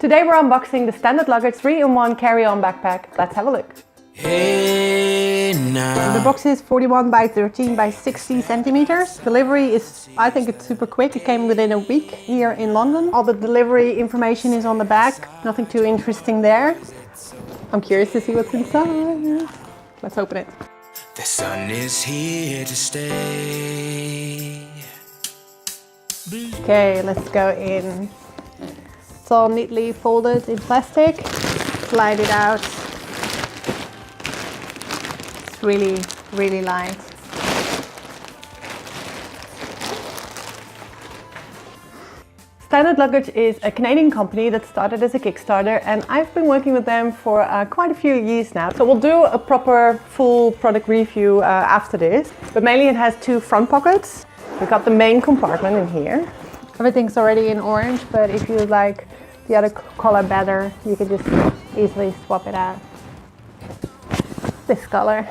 Today we're unboxing the Standard Luggage 3-in-1 carry-on backpack. Let's have a look. Hey now. The box is 41 by 13 by 60 centimeters. Delivery is, I think it's super quick. It came within a week here in London. All the delivery information is on the back. Nothing too interesting there. I'm curious to see what's inside. Let's open it. The sun is here to stay. Okay, let's go in. It's all neatly folded in plastic. Slide it out. It's really, really light. Standard Luggage is a Canadian company that started as a Kickstarter, and I've been working with them for quite a few years now. So we'll do a proper full product review after this. But mainly it has two front pockets. We've got the main compartment in here. Everything's already in orange, but if you like the other color better, you can just easily swap it out. This color.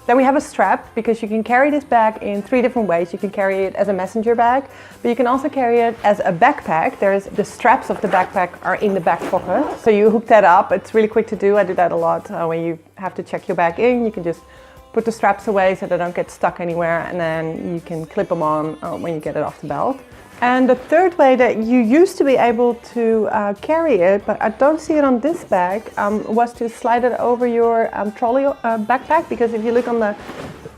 Then we have a strap, because you can carry this bag in 3 different ways. You can carry it as a messenger bag, but you can also carry it as a backpack. The straps of the backpack are in the back pocket. So you hook that up. It's really quick to do. I do that a lot. When you have to check your bag in, you can just put the straps away so they don't get stuck anywhere, and then you can clip them on when you get it off the belt. And the third way that you used to be able to carry it, but I don't see it on this bag, was to slide it over your trolley backpack, because if you look on the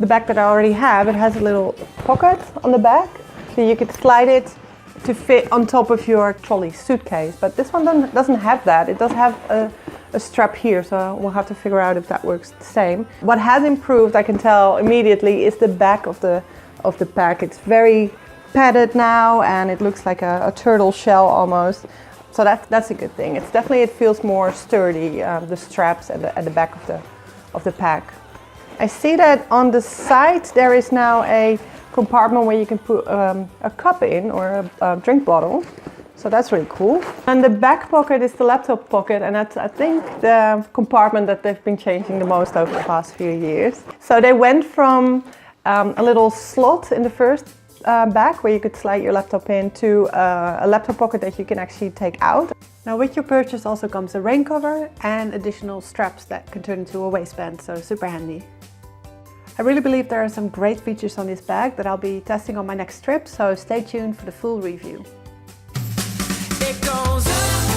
bag that I already have, it has a little pocket on the back, so you could slide it to fit on top of your trolley suitcase. But this one doesn't have that. It does have a strap here, so we'll have to figure out if that works the same. What has improved, I can tell immediately, is the back of the pack. It's very padded now, and it looks like a turtle shell almost. So that's a good thing. It feels more sturdy, the straps at the back of the pack. I see that on the side there is now a compartment where you can put a cup in, or a drink bottle. So that's really cool. And the back pocket is the laptop pocket, and that's, I think, the compartment that they've been changing the most over the past few years. So they went from a little slot in the first bag where you could slide your laptop in, to a laptop pocket that you can actually take out. Now with your purchase also comes a rain cover and additional straps that can turn into a waistband, so super handy. I really believe there are some great features on this bag that I'll be testing on my next trip, so stay tuned for the full review. It goes up.